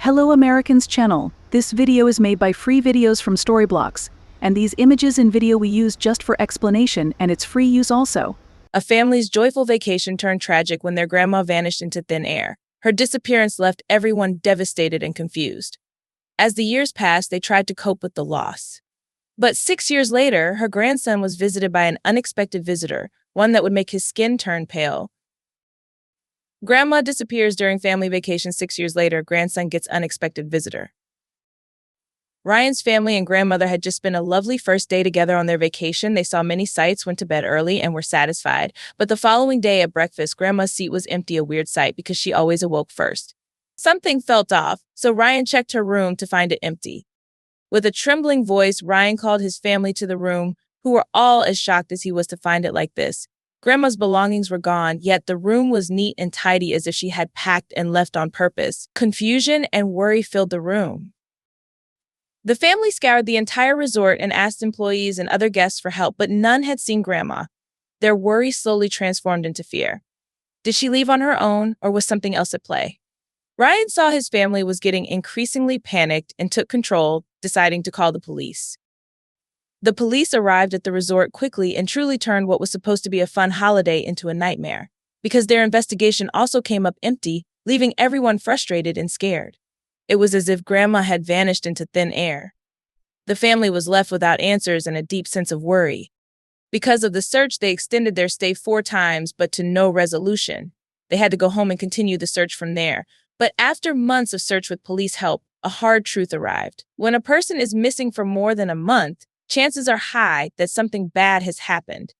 Hello Americans channel. This video is made by free videos from Storyblocks, and these images and video we use just for explanation, and it's free use also. A family's joyful vacation turned tragic when their grandma vanished into thin air. Her disappearance left everyone devastated and confused. As the years passed, they tried to cope with the loss. But 6 years later, her grandson was visited by an unexpected visitor, one that would make his skin turn pale. Grandma disappears during family vacation. 6 years later, grandson gets unexpected visitor. Ryan's family and grandmother had just spent a lovely first day together on their vacation. They saw many sights, went to bed early, and were satisfied. But the following day at breakfast, Grandma's seat was empty, a weird sight because she always awoke first. Something felt off, so Ryan checked her room to find it empty. With a trembling voice, Ryan called his family to the room, who were all as shocked as he was to find it like this. Grandma's belongings were gone, yet the room was neat and tidy as if she had packed and left on purpose. Confusion and worry filled the room. The family scoured the entire resort and asked employees and other guests for help, but none had seen Grandma. Their worry slowly transformed into fear. Did she leave on her own, or was something else at play? Ryan saw his family was getting increasingly panicked and took control, deciding to call the police. The police arrived at the resort quickly and truly turned what was supposed to be a fun holiday into a nightmare, because their investigation also came up empty, leaving everyone frustrated and scared. It was as if Grandma had vanished into thin air. The family was left without answers and a deep sense of worry. Because of the search, they extended their stay 4 times, but to no resolution. They had to go home and continue the search from there. But after months of search with police help, a hard truth arrived. When a person is missing for more than a month, chances are high that something bad has happened.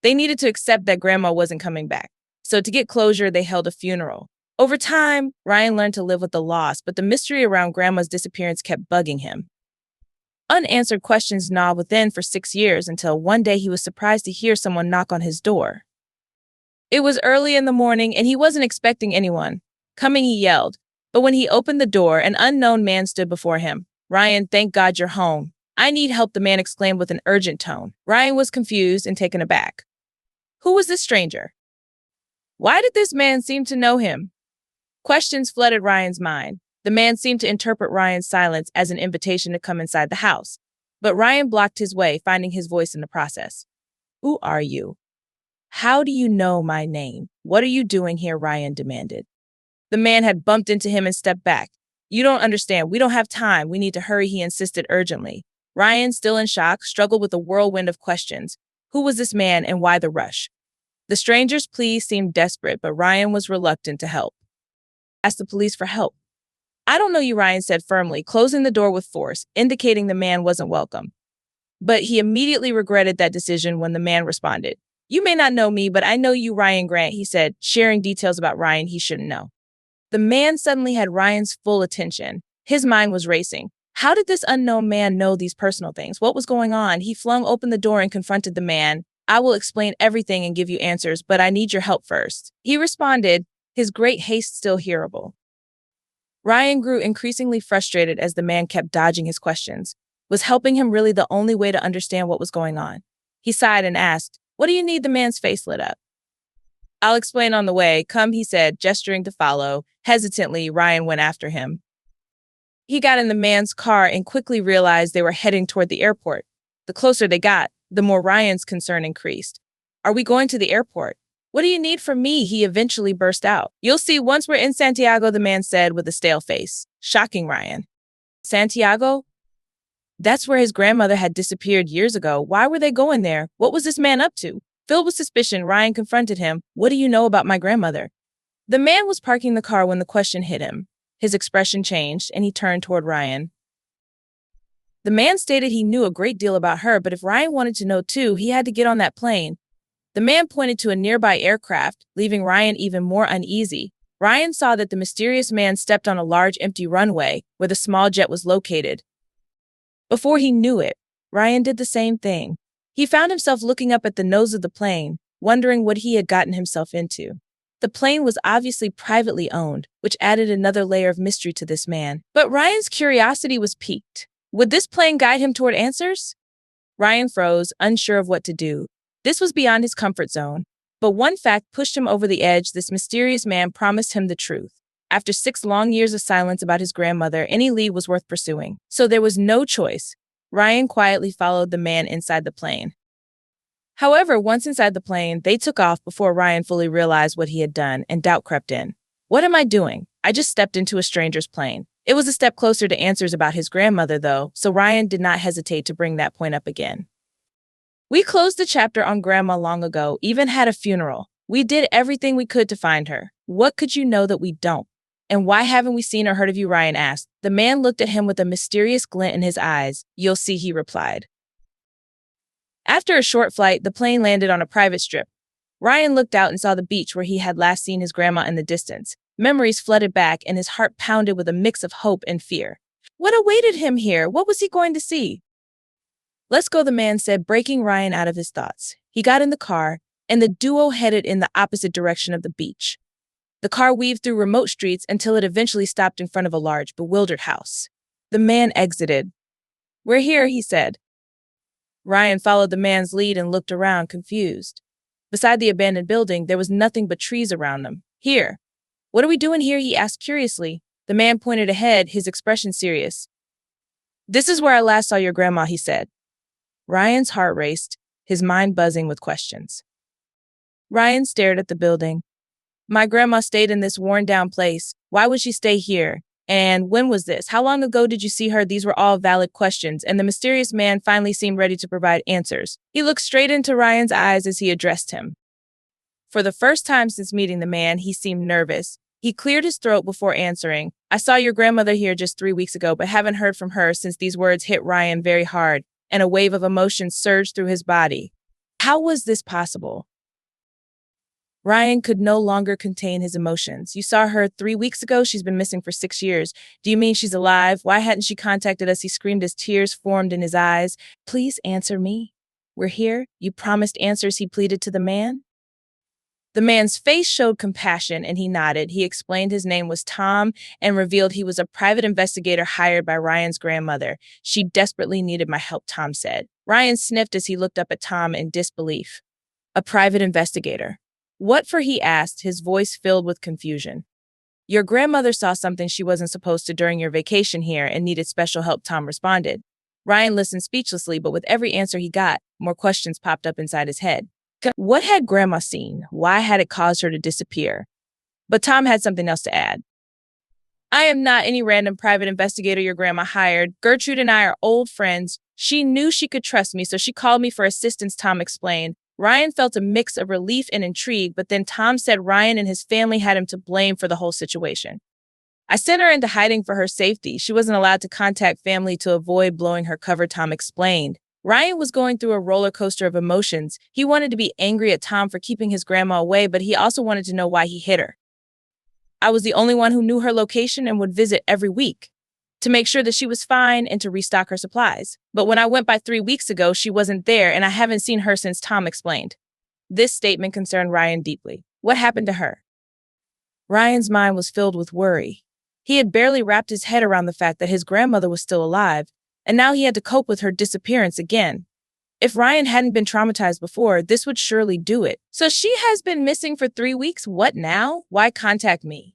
They needed to accept that Grandma wasn't coming back. So to get closure, they held a funeral. Over time, Ryan learned to live with the loss, but the mystery around Grandma's disappearance kept bugging him. Unanswered questions gnawed within for 6 years until one day he was surprised to hear someone knock on his door. It was early in the morning and he wasn't expecting anyone. Coming, he yelled. But when he opened the door, an unknown man stood before him. "Ryan, thank God you're home." "I need help," the man exclaimed with an urgent tone. Ryan was confused and taken aback. Who was this stranger? Why did this man seem to know him? Questions flooded Ryan's mind. The man seemed to interpret Ryan's silence as an invitation to come inside the house. But Ryan blocked his way, finding his voice in the process. "Who are you? How do you know my name? What are you doing here?" Ryan demanded. The man had bumped into him and stepped back. "You don't understand. We don't have time. We need to hurry," he insisted urgently. Ryan, still in shock, struggled with a whirlwind of questions. Who was this man and why the rush? The stranger's plea seemed desperate, but Ryan was reluctant to help. "Ask the police for help." "I don't know you," Ryan said firmly, closing the door with force, indicating the man wasn't welcome. But he immediately regretted that decision when the man responded. "You may not know me, but I know you, Ryan Grant," he said, sharing details about Ryan he shouldn't know. The man suddenly had Ryan's full attention. His mind was racing. How did this unknown man know these personal things? What was going on? He flung open the door and confronted the man. "I will explain everything and give you answers, but I need your help first," he responded, his great haste still hearable. Ryan grew increasingly frustrated as the man kept dodging his questions. Was helping him really the only way to understand what was going on? He sighed and asked, "What do you need?" The man's face lit up. "I'll explain on the way. Come," he said, gesturing to follow. Hesitantly, Ryan went after him. He got in the man's car and quickly realized they were heading toward the airport. The closer they got, the more Ryan's concern increased. "Are we going to the airport? What do you need from me?" he eventually burst out. "You'll see once we're in Santiago," the man said with a stale face, shocking Ryan. Santiago? That's where his grandmother had disappeared years ago. Why were they going there? What was this man up to? Filled with suspicion, Ryan confronted him. "What do you know about my grandmother?" The man was parking the car when the question hit him. His expression changed, and he turned toward Ryan. The man stated he knew a great deal about her, but if Ryan wanted to know too, he had to get on that plane. The man pointed to a nearby aircraft, leaving Ryan even more uneasy. Ryan saw that the mysterious man stepped on a large empty runway where the small jet was located. Before he knew it, Ryan did the same thing. He found himself looking up at the nose of the plane, wondering what he had gotten himself into. The plane was obviously privately owned, which added another layer of mystery to this man. But Ryan's curiosity was piqued. Would this plane guide him toward answers? Ryan froze, unsure of what to do. This was beyond his comfort zone. But one fact pushed him over the edge. This mysterious man promised him the truth. After 6 long years of silence about his grandmother, any lead was worth pursuing. So there was no choice. Ryan quietly followed the man inside the plane. However, once inside the plane, they took off before Ryan fully realized what he had done, and doubt crept in. What am I doing? I just stepped into a stranger's plane. It was a step closer to answers about his grandmother, though, so Ryan did not hesitate to bring that point up again. We closed the chapter on Grandma long ago, even had a funeral. We did everything we could to find her. What could you know that we don't? And why haven't we seen or heard of you? Ryan asked. The man looked at him with a mysterious glint in his eyes. You'll see, he replied. After a short flight, the plane landed on a private strip. Ryan looked out and saw the beach where he had last seen his grandma in the distance. Memories flooded back, and his heart pounded with a mix of hope and fear. What awaited him here? What was he going to see? Let's go, the man said, breaking Ryan out of his thoughts. He got in the car, and the duo headed in the opposite direction of the beach. The car weaved through remote streets until it eventually stopped in front of a large, bewildered house. The man exited. We're here, he said. Ryan followed the man's lead and looked around, confused. Beside the abandoned building, there was nothing but trees around them. Here. What are we doing here? He asked curiously. The man pointed ahead, his expression serious. This is where I last saw your grandma, he said. Ryan's heart raced, his mind buzzing with questions. Ryan stared at the building. My grandma stayed in this worn-down place. Why would she stay here? And when was this? How long ago did you see her? These were all valid questions, and the mysterious man finally seemed ready to provide answers. He looked straight into Ryan's eyes as he addressed him. For the first time since meeting the man, he seemed nervous. He cleared his throat before answering. I saw your grandmother here just 3 weeks ago, but haven't heard from her since. These words hit Ryan very hard, and a wave of emotion surged through his body. How was this possible? Ryan could no longer contain his emotions. You saw her 3 weeks ago? She's been missing for 6 years. Do you mean she's alive? Why hadn't she contacted us? He screamed as tears formed in his eyes. Please answer me. We're here. You promised answers, he pleaded to the man. The man's face showed compassion, and he nodded. He explained his name was Tom and revealed he was a private investigator hired by Ryan's grandmother. She desperately needed my help, Tom said. Ryan sniffed as he looked up at Tom in disbelief. A private investigator. What for? He asked, his voice filled with confusion. Your grandmother saw something she wasn't supposed to during your vacation here and needed special help, Tom responded. Ryan listened speechlessly, but with every answer he got, more questions popped up inside his head. What had Grandma seen? Why had it caused her to disappear? But Tom had something else to add. I am not any random private investigator your grandma hired. Gertrude and I are old friends. She knew she could trust me, so she called me for assistance, Tom explained. Ryan felt a mix of relief and intrigue, but then Tom said Ryan and his family had him to blame for the whole situation. I sent her into hiding for her safety. She wasn't allowed to contact family to avoid blowing her cover, Tom explained. Ryan was going through a roller coaster of emotions. He wanted to be angry at Tom for keeping his grandma away, but he also wanted to know why he hid her. I was the only one who knew her location and would visit every week to make sure that she was fine and to restock her supplies. But when I went by 3 weeks ago, she wasn't there, and I haven't seen her since, Tom explained. This statement concerned Ryan deeply. What happened to her? Ryan's mind was filled with worry. He had barely wrapped his head around the fact that his grandmother was still alive, and now he had to cope with her disappearance again. If Ryan hadn't been traumatized before, this would surely do it. So she has been missing for 3 weeks? What now? Why contact me?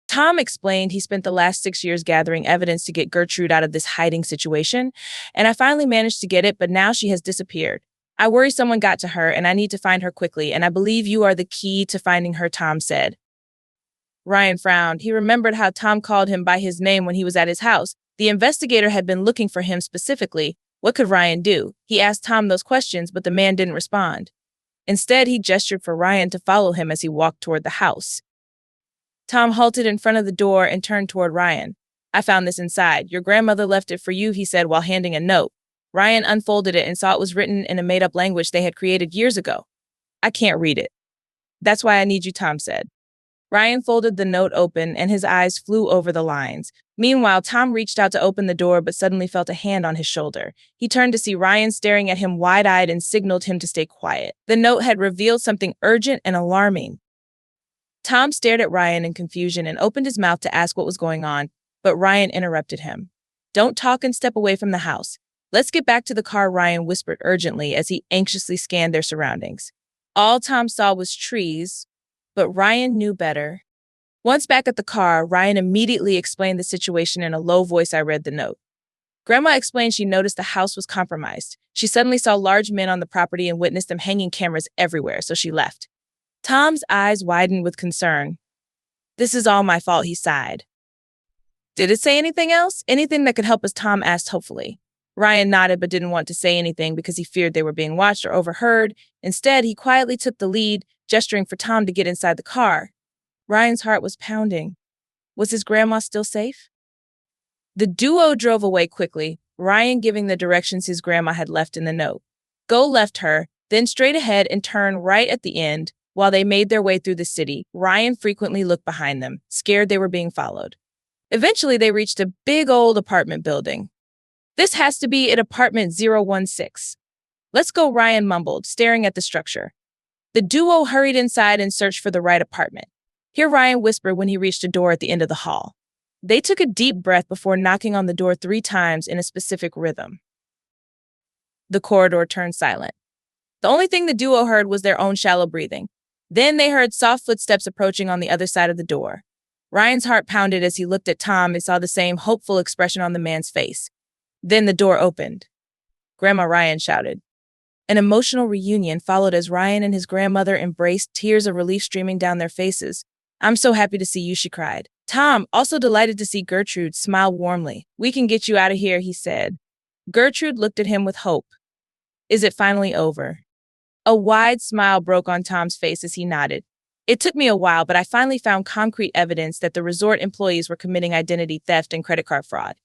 Tom explained he spent the last 6 years gathering evidence to get Gertrude out of this hiding situation, and I finally managed to get it, but now she has disappeared. I worry someone got to her, and I need to find her quickly, and I believe you are the key to finding her, Tom said. Ryan frowned. He remembered how Tom called him by his name when he was at his house. The investigator had been looking for him specifically. What could Ryan do? He asked Tom those questions, but the man didn't respond. Instead, he gestured for Ryan to follow him as he walked toward the house. Tom halted in front of the door and turned toward Ryan. I found this inside. Your grandmother left it for you, he said while handing a note. Ryan unfolded it and saw it was written in a made-up language they had created years ago. I can't read it. That's why I need you, Tom said. Ryan folded the note open and his eyes flew over the lines. Meanwhile, Tom reached out to open the door but suddenly felt a hand on his shoulder. He turned to see Ryan staring at him wide-eyed and signaled him to stay quiet. The note had revealed something urgent and alarming. Tom stared at Ryan in confusion and opened his mouth to ask what was going on, but Ryan interrupted him. Don't talk and step away from the house. Let's get back to the car, Ryan whispered urgently as he anxiously scanned their surroundings. All Tom saw was trees, but Ryan knew better. Once back at the car, Ryan immediately explained the situation in a low voice. I read the note. Grandma explained she noticed the house was compromised. She suddenly saw large men on the property and witnessed them hanging cameras everywhere, so she left. Tom's eyes widened with concern. This is all my fault, he sighed. Did it say anything else? Anything that could help us? Tom asked hopefully. Ryan nodded but didn't want to say anything because he feared they were being watched or overheard. Instead, he quietly took the lead, gesturing for Tom to get inside the car. Ryan's heart was pounding. Was his grandma still safe? The duo drove away quickly, Ryan giving the directions his grandma had left in the note. Go left her, then straight ahead and turn right at the end. While they made their way through the city, Ryan frequently looked behind them, scared they were being followed. Eventually, they reached a big old apartment building. This has to be at apartment 016. Let's go, Ryan mumbled, staring at the structure. The duo hurried inside and searched for the right apartment. Here, Ryan whispered when he reached a door at the end of the hall. They took a deep breath before knocking on the door 3 times in a specific rhythm. The corridor turned silent. The only thing the duo heard was their own shallow breathing. Then they heard soft footsteps approaching on the other side of the door. Ryan's heart pounded as he looked at Tom and saw the same hopeful expression on the man's face. Then the door opened. Grandma, Ryan shouted. An emotional reunion followed as Ryan and his grandmother embraced, tears of relief streaming down their faces. I'm so happy to see you, she cried. Tom, also delighted to see Gertrude, smiled warmly. We can get you out of here, he said. Gertrude looked at him with hope. Is it finally over? A wide smile broke on Tom's face as he nodded. It took me a while, but I finally found concrete evidence that the resort employees were committing identity theft and credit card fraud.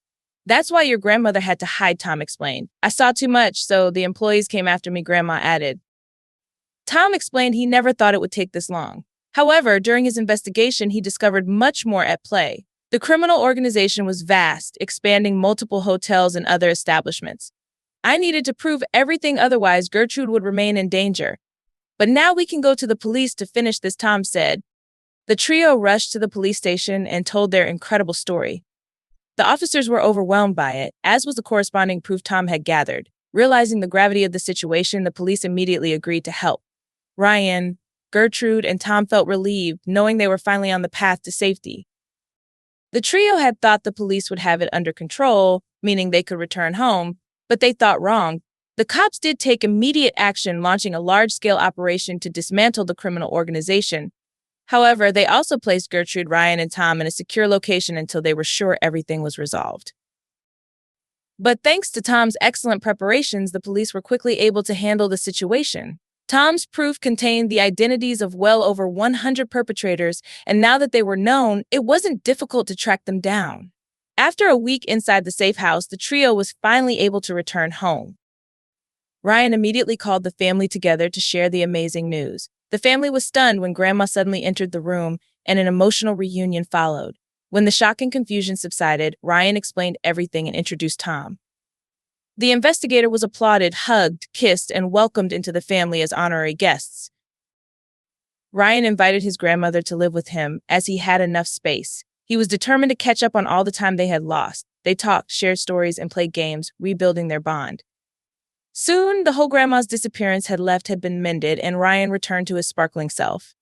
That's why your grandmother had to hide, Tom explained. I saw too much, so the employees came after me, Grandma added. Tom explained he never thought it would take this long. However, during his investigation, he discovered much more at play. The criminal organization was vast, expanding multiple hotels and other establishments. I needed to prove everything, otherwise Gertrude would remain in danger. But now we can go to the police to finish this, Tom said. The trio rushed to the police station and told their incredible story. The officers were overwhelmed by it, as was the corresponding proof Tom had gathered. Realizing the gravity of the situation, the police immediately agreed to help. Ryan, Gertrude, and Tom felt relieved, knowing they were finally on the path to safety. The trio had thought the police would have it under control, meaning they could return home, but they thought wrong. The cops did take immediate action, launching a large-scale operation to dismantle the criminal organization. However, they also placed Gertrude, Ryan, and Tom in a secure location until they were sure everything was resolved. But thanks to Tom's excellent preparations, the police were quickly able to handle the situation. Tom's proof contained the identities of well over 100 perpetrators, and now that they were known, it wasn't difficult to track them down. After a week inside the safe house, the trio was finally able to return home. Ryan immediately called the family together to share the amazing news. The family was stunned when Grandma suddenly entered the room, and an emotional reunion followed. When the shock and confusion subsided, Ryan explained everything and introduced Tom. The investigator was applauded, hugged, kissed, and welcomed into the family as honorary guests. Ryan invited his grandmother to live with him, as he had enough space. He was determined to catch up on all the time they had lost. They talked, shared stories, and played games, rebuilding their bond. Soon, the whole grandma's disappearance had been mended, and Ryan returned to his sparkling self.